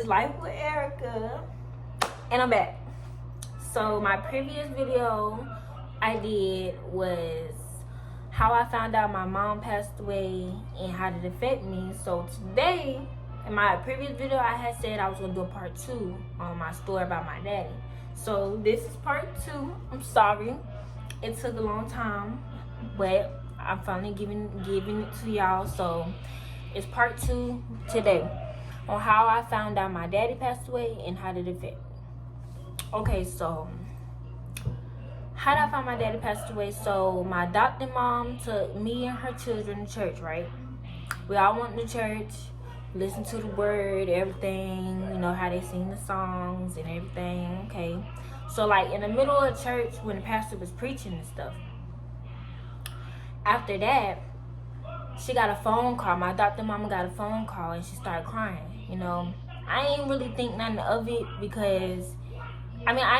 Life with Erica, and I'm back. So my previous video I did was how I found out my mom passed away and how did it affect me. So today, in my previous video, I had said I was gonna do a part 2 on my story about my daddy. So this is part 2. I'm sorry it took a long time, but I'm finally giving it to y'all. So it's part 2 today on how I found out my daddy passed away and how did it affect me. Okay, so how did I find my daddy passed away? So my adopted mom took me and her children to church, right? We all went to church, listened to the word, everything, you know, how they sing the songs and everything, okay? So like in the middle of church when the pastor was preaching and stuff, after that, she got a phone call. My adopted mama got a phone call and she started crying, you know. I ain't really think nothing of it because I mean, I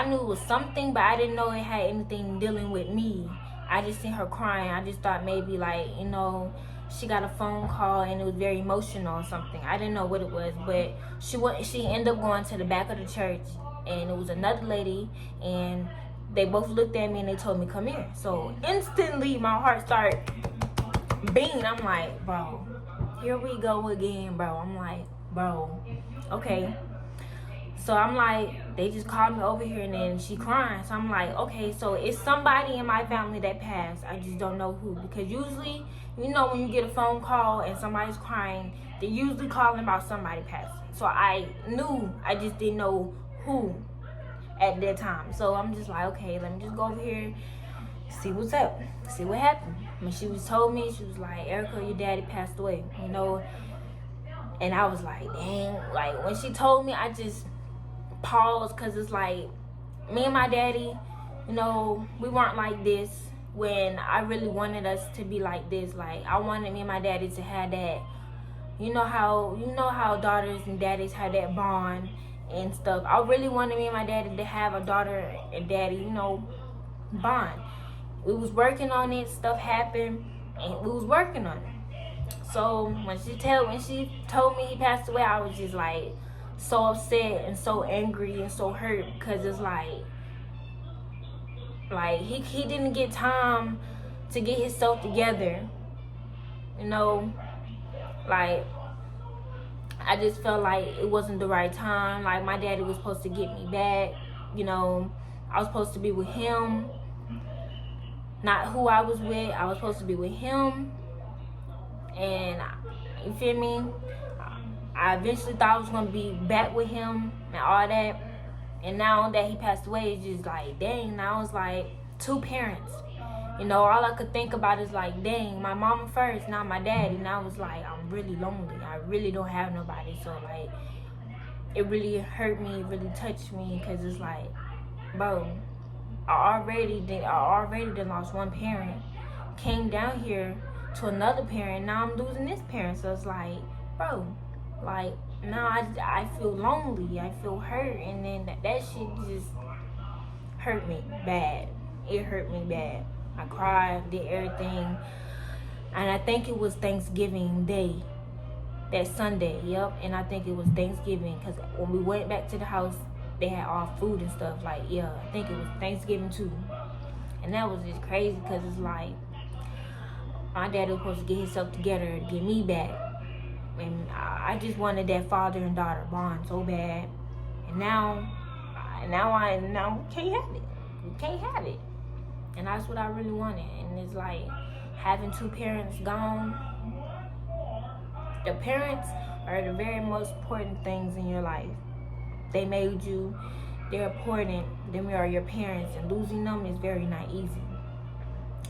knew it was something, but I didn't know it had anything dealing with me. I just seen her crying. I just thought maybe like, you know, she got a phone call and it was very emotional or something. I didn't know what it was, but she ended up going to the back of the church and it was another lady and they both looked at me and they told me, come here. So instantly my heart started beating. I'm like, bro, here we go again, bro. I'm like, bro, okay. So I'm like, they just called me over here and then she crying. So I'm like, okay, so it's somebody in my family that passed. I just don't know who. Because usually, you know, when you get a phone call and somebody's crying, they're usually calling about somebody passing. So I knew, I just didn't know who at that time. So I'm just like, okay, let me just go over here, see what's up, see what happened. When she was told me, she was like, Erica, your daddy passed away, you know. And I was like, dang, like when she told me, I just pause because it's like me and my daddy, you know, we weren't like this when I really wanted us to be like this. Like I wanted me and my daddy to have that, you know how daughters and daddies have that bond and stuff. I really wanted me and my daddy to have a daughter and daddy, you know, bond. We was working on it, stuff happened and we was working on it. So when she told me he passed away, I was just like so upset and so angry and so hurt because it's like he didn't get time to get himself together, you know. Like I just felt like it wasn't the right time. Like my daddy was supposed to get me back, you know. I was supposed to be with him, not who I was with. I was supposed to be with him, and you feel me, I eventually thought I was going to be back with him and all that. And now that he passed away, it's just like, dang, now it's like 2 parents. You know, all I could think about is like, dang, my mama first, now my daddy. Now it's like, I'm really lonely. I really don't have nobody. So, like, it really hurt me, it really touched me because it's like, bro, I already done lost 1 parent. Came down here to another parent. Now I'm losing this parent. So it's like, bro, like now I feel lonely, I feel hurt, and then that shit just hurt me bad. It hurt me bad. I cried, did everything, and I think it was Thanksgiving Day, that Sunday. Yep, and I think it was Thanksgiving because when we went back to the house, they had all food and stuff. Like yeah, I think it was Thanksgiving too, and that was just crazy because it's like my daddy was supposed to get himself together to get me back. And I just wanted that father and daughter bond so bad. And now we can't have it. We can't have it. And that's what I really wanted. And it's like having 2 parents gone. The parents are the very most important things in your life. They made you. They're important. Them are your parents. And losing them is very not easy.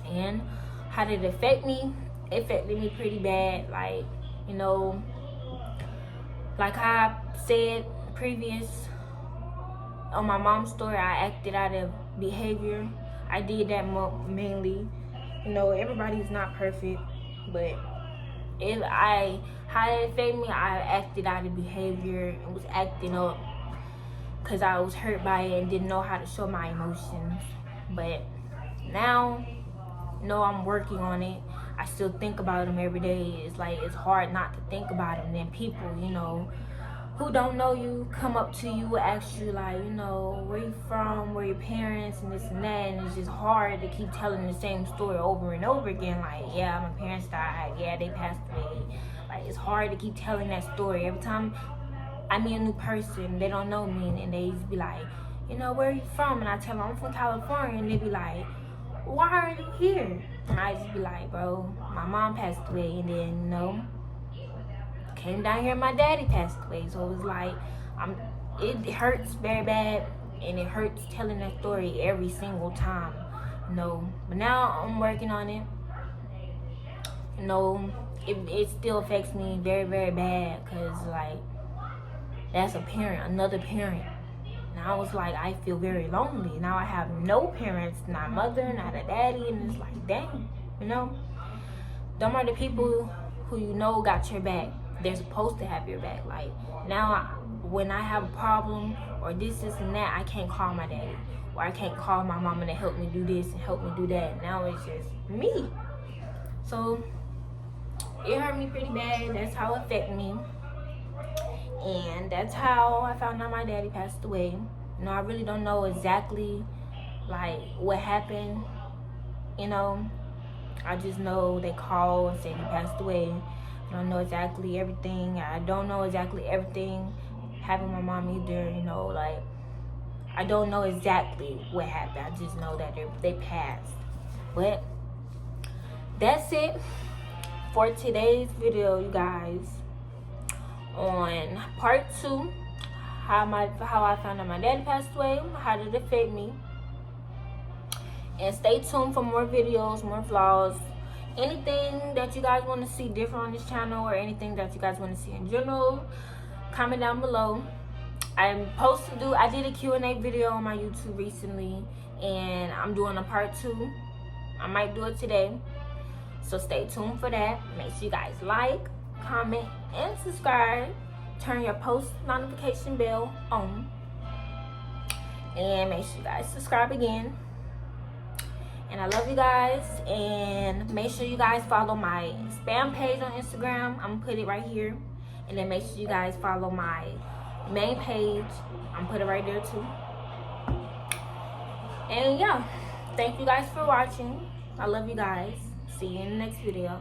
And how did it affect me? It affected me pretty bad. Like, you know, like I said previous on my mom's story, I acted out of behavior. I did that mainly. You know, everybody's not perfect, but how it affected me, I acted out of behavior and was acting up because I was hurt by it and didn't know how to show my emotions. But now, you know, I'm working on it. I still think about them every day. It's like it's hard not to think about them. And then people, you know, who don't know you come up to you, ask you like, where you from, where your parents, and this and that, and it's just hard to keep telling the same story over and over again. Like, yeah, my parents died, yeah, they passed away. Like, it's hard to keep telling that story every time I meet a new person. They don't know me, and they just be like, where are you from? And I tell them I'm from California, and they be like, why are you here? And I just be like, bro, my mom passed away, and then came down here, my daddy passed away. So it was like, it hurts very bad, and it hurts telling that story every single time. But now I'm working on it. It still affects me very, very bad, because like, that's another parent. And I was like, I feel very lonely. Now I have no parents, not a mother, not a daddy, and it's like, dang, them are the people who got your back. They're supposed to have your back. Like, now when I have a problem or this and that, I can't call my daddy, or I can't call my mama to help me do this and help me do that. Now it's just me. So it hurt me pretty bad. That's how it affected me. And that's how I found out my daddy passed away. I really don't know exactly like what happened. I just know they called and said he passed away. I don't know exactly everything. I don't know exactly everything happened with my mom either. Like, I don't know exactly what happened. I just know that they passed. But that's it for today's video, you guys. On part 2, how I found out my daddy passed away, how did it affect me. And stay tuned for more videos, more vlogs, anything that you guys want to see different on this channel, or anything that you guys want to see in general. Comment down below. I did a Q&A video on my YouTube recently, and I'm doing a part 2. I might do it today, so stay tuned for that. Make sure you guys like, comment, and subscribe. Turn your post notification bell on, and make sure you guys subscribe again. And I love you guys, and make sure you guys follow my spam page on Instagram. I'm gonna put it right here. And then make sure you guys follow my main page. I'm gonna put it right there too. And yeah, thank you guys for watching. I love you guys. See you in the next video.